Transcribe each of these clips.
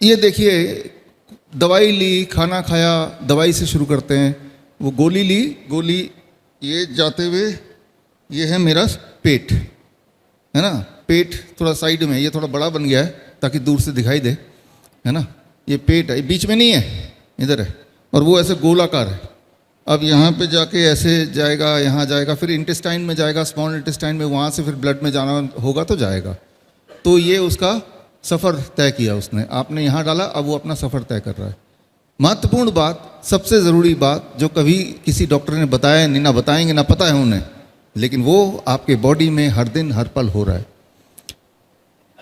ये देखिए, दवाई ली, खाना खाया, दवाई से शुरू करते हैं। वो गोली ली, गोली ये जाते हुए ये है मेरा पेट, है ना। पेट थोड़ा साइड में, ये थोड़ा बड़ा बन गया है ताकि दूर से दिखाई दे, है ना। ये पेट है, बीच में नहीं है, इधर है, और वो ऐसे गोलाकार है। अब यहाँ पे जाके ऐसे जाएगा, यहाँ जाएगा, फिर इंटेस्टाइन में जाएगा, स्मॉल इंटेस्टाइन में, वहाँ से फिर ब्लड में जाना होगा तो जाएगा। तो ये उसका सफ़र तय किया उसने, आपने यहाँ डाला, अब वो अपना सफ़र तय कर रहा है। महत्वपूर्ण बात, सबसे ज़रूरी बात जो कभी किसी डॉक्टर ने बताया नहीं, ना बताएंगे, ना पता है उन्हें, लेकिन वो आपके बॉडी में हर दिन हर पल हो रहा है।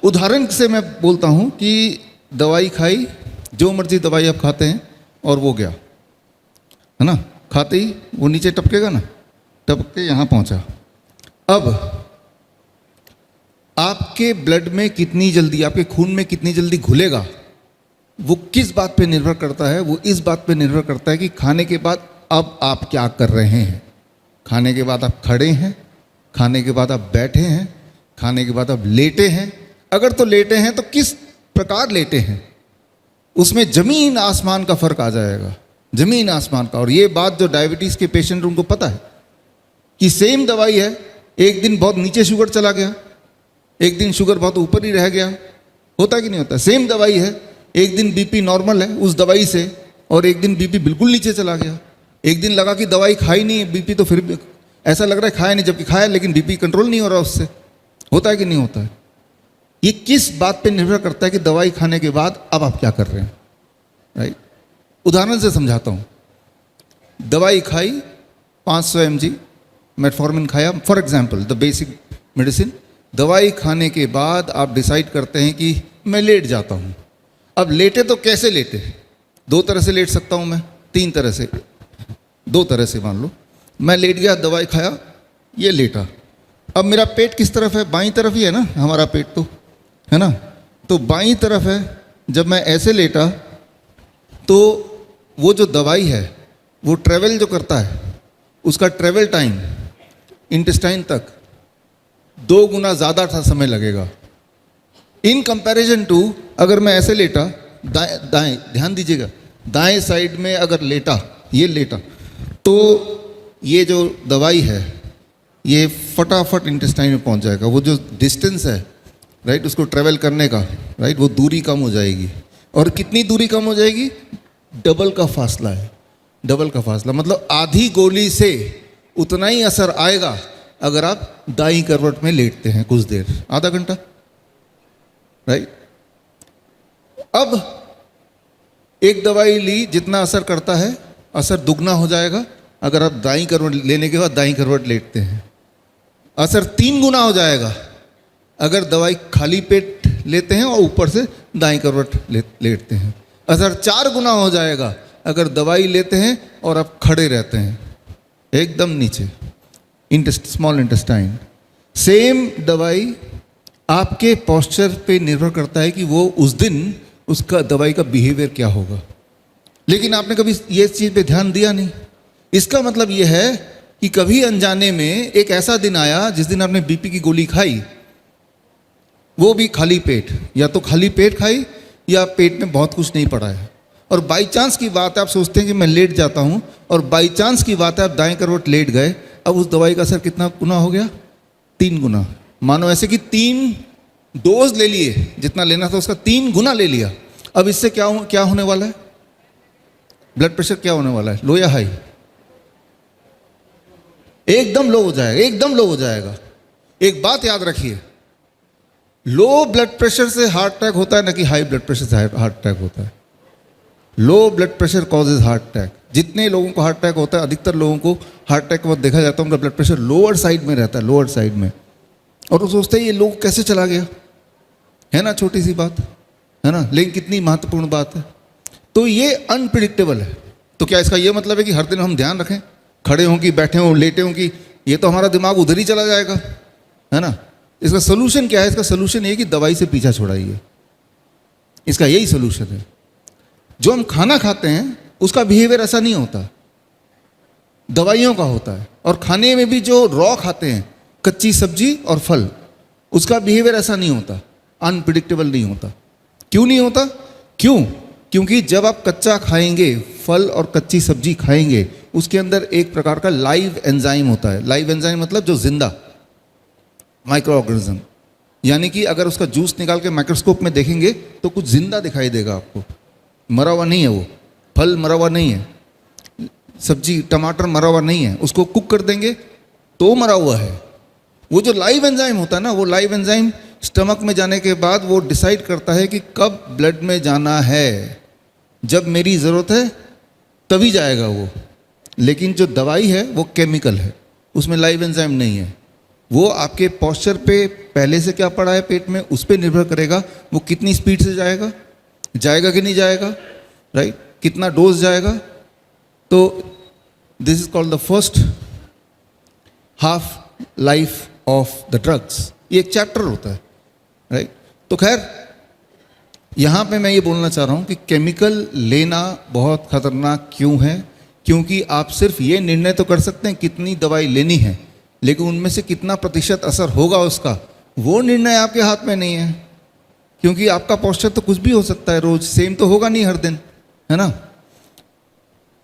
उदाहरण से मैं बोलता हूँ कि दवाई खाई, जो मर्जी दवाई आप खाते हैं, और वो गया, है ना। खाते ही वो नीचे टपकेगा ना, टपक के यहाँ पहुँचा। अब आपके ब्लड में कितनी जल्दी, आपके खून में कितनी जल्दी घुलेगा, वो किस बात पे निर्भर करता है? वो इस बात पे निर्भर करता है कि खाने के बाद अब आप क्या कर रहे हैं। खाने के बाद आप खड़े हैं, खाने के बाद आप बैठे हैं, खाने के बाद आप लेटे हैं। अगर तो लेटे हैं तो किस प्रकार लेटे हैं, उसमें ज़मीन आसमान का फ़र्क आ जाएगा, ज़मीन आसमान का। और ये बात जो डायबिटीज़ के पेशेंट उनको पता है कि सेम दवाई है, एक दिन बहुत नीचे शुगर चला गया, एक दिन शुगर बहुत ऊपर ही रह गया, होता कि नहीं होता? सेम दवाई है, एक दिन बीपी नॉर्मल है उस दवाई से, और एक दिन बीपी बिल्कुल नीचे चला गया। एक दिन लगा कि दवाई खाई नहीं, बीपी तो फिर भी ऐसा लग रहा है खाया नहीं, जबकि खाया, लेकिन बीपी कंट्रोल नहीं हो रहा उससे। होता है कि नहीं होता है? ये किस बात पे निर्भर करता है कि दवाई खाने के बाद अब आप क्या कर रहे हैं, राइट। उदाहरण से समझाता हूँ। दवाई खाई 500 mg मेटफॉर्मिन खाया, for example the basic medicine. दवाई खाने के बाद आप डिसाइड करते हैं कि मैं लेट जाता हूँ। अब लेटे तो कैसे लेटे? दो तरह से लेट सकता हूँ मैं, तीन तरह से, दो तरह से मान लो। मैं लेट गया, दवाई खाया, ये लेटा। अब मेरा पेट किस तरफ है? बाईं तरफ ही है ना हमारा पेट, तो है ना। तो बाईं तरफ है। जब मैं ऐसे लेटा तो वो जो दवाई है वो ट्रेवल जो करता है, उसका ट्रेवल टाइम इंटेस्टाइन तक 2 गुना ज़्यादा समय लगेगा इन कंपैरिजन टू अगर मैं ऐसे लेटा, दाएं, ध्यान दीजिएगा, दाएं साइड में अगर लेटा, ये लेटा, तो ये जो दवाई है ये फटाफट इंटेस्टाइन में पहुंच जाएगा। वो जो डिस्टेंस है, राइट, उसको ट्रेवल करने का, राइट, वो दूरी कम हो जाएगी। और कितनी दूरी कम हो जाएगी? डबल का फासला है, डबल का फासला। मतलब आधी गोली से उतना ही असर आएगा अगर आप दाईं करवट में लेटते हैं कुछ देर, आधा घंटा, राइट। अब एक दवाई ली, जितना असर करता है असर दुगना हो जाएगा अगर आप दाईं करवट लेने के बाद दाईं करवट लेटते हैं। असर 3 गुना हो जाएगा अगर दवाई खाली पेट लेते हैं और ऊपर से दाईं करवट लेटते हैं। असर 4 गुना हो जाएगा अगर दवाई लेते हैं और आप खड़े रहते हैं एकदम नीचे, स्मॉल इंटेस्टाइन। सेम दवाई आपके पोस्चर पे निर्भर करता है कि वो उस दिन उसका दवाई का बिहेवियर क्या होगा। लेकिन आपने कभी ये चीज़ पे ध्यान दिया नहीं। इसका मतलब ये है कि कभी अनजाने में एक ऐसा दिन आया जिस दिन आपने बीपी की गोली खाई, वो भी खाली पेट, या तो खाली पेट खाई या पेट में बहुत कुछ नहीं पड़ा है, और बाई चांस की बात है आप सोचते हैं कि मैं लेट जाता हूँ, और बाई चांस की बात है आप दाएं करवट लेट गए। अब उस दवाई का असर कितना गुना हो गया? 3 गुना। मानो ऐसे कि 3 डोज ले लिए, जितना लेना था उसका 3 गुना ले लिया। अब इससे क्या होने वाला है? ब्लड प्रेशर क्या होने वाला है? लो या हाई? एकदम लो हो जाएगा, एकदम लो हो जाएगा। एक बात याद रखिए, लो ब्लड प्रेशर से हार्ट अटैक होता है ना कि हाई ब्लड प्रेशर से हार्ट अटैक होता है। Low blood pressure causes heart attack. जितने लोगों को हार्ट अटैक होता है, अधिकतर लोगों को हार्ट अटैक के बाद देखा जाता है उनका ब्लड प्रेशर लोअर साइड में रहता है, लोअर साइड में। और वो सोचते हैं ये लोग कैसे चला गया, है ना, छोटी सी बात है ना, लेकिन कितनी महत्वपूर्ण बात है। तो ये अनप्रिडिक्टेबल है। तो क्या इसका ये मतलब है कि हर दिन हम ध्यान रखें, खड़े हों कि बैठे हों, लेटे हों, कि ये तो हमारा दिमाग उधर ही चला जाएगा, है ना। इसका सोल्यूशन क्या है? इसका सोल्यूशन ये कि दवाई से पीछा छुड़ाइए, इसका यही सोल्यूशन है। जो हम खाना खाते हैं उसका बिहेवियर ऐसा नहीं होता, दवाइयों का होता है। और खाने में भी जो रॉ खाते हैं, कच्ची सब्जी और फल, उसका बिहेवियर ऐसा नहीं होता, अनप्रिडिक्टेबल नहीं होता। क्यों नहीं होता? क्यों? क्योंकि जब आप कच्चा खाएंगे, फल और कच्ची सब्जी खाएंगे, उसके अंदर एक प्रकार का लाइव एंजाइम होता है। लाइव एंजाइम मतलब जो जिंदा माइक्रो ऑर्गेनिज्म, यानी कि अगर उसका जूस निकाल के माइक्रोस्कोप में देखेंगे तो कुछ जिंदा दिखाई देगा आपको, मरा हुआ नहीं है वो। फल मरा हुआ नहीं है, सब्जी टमाटर मरा हुआ नहीं है, उसको कुक कर देंगे तो मरा हुआ है। वो जो लाइव एंजाइम होता है ना, वो लाइव एंजाइम स्टमक में जाने के बाद वो डिसाइड करता है कि कब ब्लड में जाना है, जब मेरी ज़रूरत है तभी जाएगा वो। लेकिन जो दवाई है वो केमिकल है, उसमें लाइव एंजाइम नहीं है। वो आपके पॉस्चर पे पहले से क्या पड़ा है पेट में, उस पर निर्भर करेगा वो कितनी स्पीड से जाएगा, जाएगा कि नहीं जाएगा, राइट, कितना डोज जाएगा। तो this is called the first half life of the drugs. ये एक चैप्टर होता है, राइट। तो खैर यहाँ पे मैं ये बोलना चाह रहा हूँ कि केमिकल लेना बहुत खतरनाक क्यों है, क्योंकि आप सिर्फ ये निर्णय तो कर सकते हैं कितनी दवाई लेनी है, लेकिन उनमें से कितना प्रतिशत असर होगा उसका, वो निर्णय आपके हाथ में नहीं है। क्योंकि आपका पॉस्चर तो कुछ भी हो सकता है, रोज सेम तो होगा नहीं हर दिन, है ना।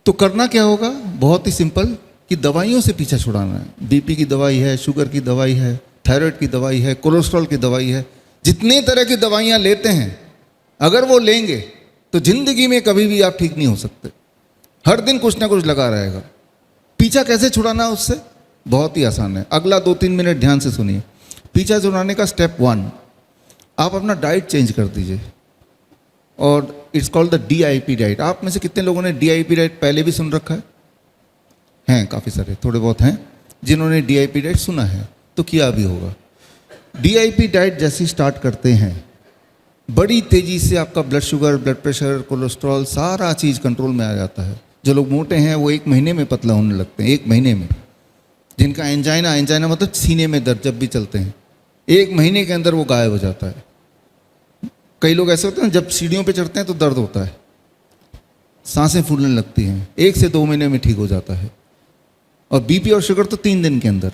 तो करना क्या होगा, बहुत ही सिंपल, कि दवाइयों से पीछा छुड़ाना है। बीपी की दवाई है, शुगर की दवाई है, थायराइड की दवाई है, कोलेस्ट्रॉल की दवाई है, जितने तरह की दवाइयाँ लेते हैं अगर वो लेंगे तो जिंदगी में कभी भी आप ठीक नहीं हो सकते। हर दिन कुछ ना कुछ लगा रहेगा। पीछा कैसे छुड़ाना उससे, बहुत ही आसान है। अगला 2-3 मिनट ध्यान से सुनिए। पीछा छुड़ाने का स्टेप 1, आप अपना डाइट चेंज कर दीजिए, और it's called the DIP diet. आप में से कितने लोगों ने DIP डाइट पहले भी सुन रखा है? हैं काफ़ी सारे, थोड़े बहुत हैं जिन्होंने DIP डाइट सुना है, तो किया भी होगा। DIP डाइट जैसे स्टार्ट करते हैं, बड़ी तेज़ी से आपका blood sugar, blood pressure, cholesterol, सारा चीज़ कंट्रोल में आ जाता है। जो लोग मोटे हैं वो 1 महीने में पतला होने लगते हैं, 1 महीने में। जिनका एंजाइना मतलब सीने में दर्द जब भी चलते हैं, 1 महीने के अंदर वो गायब हो जाता है। कई लोग ऐसे होते हैं जब सीढ़ियों पे चढ़ते हैं तो दर्द होता है, सांसें फूलने लगती हैं, 1 से 2 महीने में ठीक हो जाता है। और बीपी और शुगर तो 3 दिन के अंदर।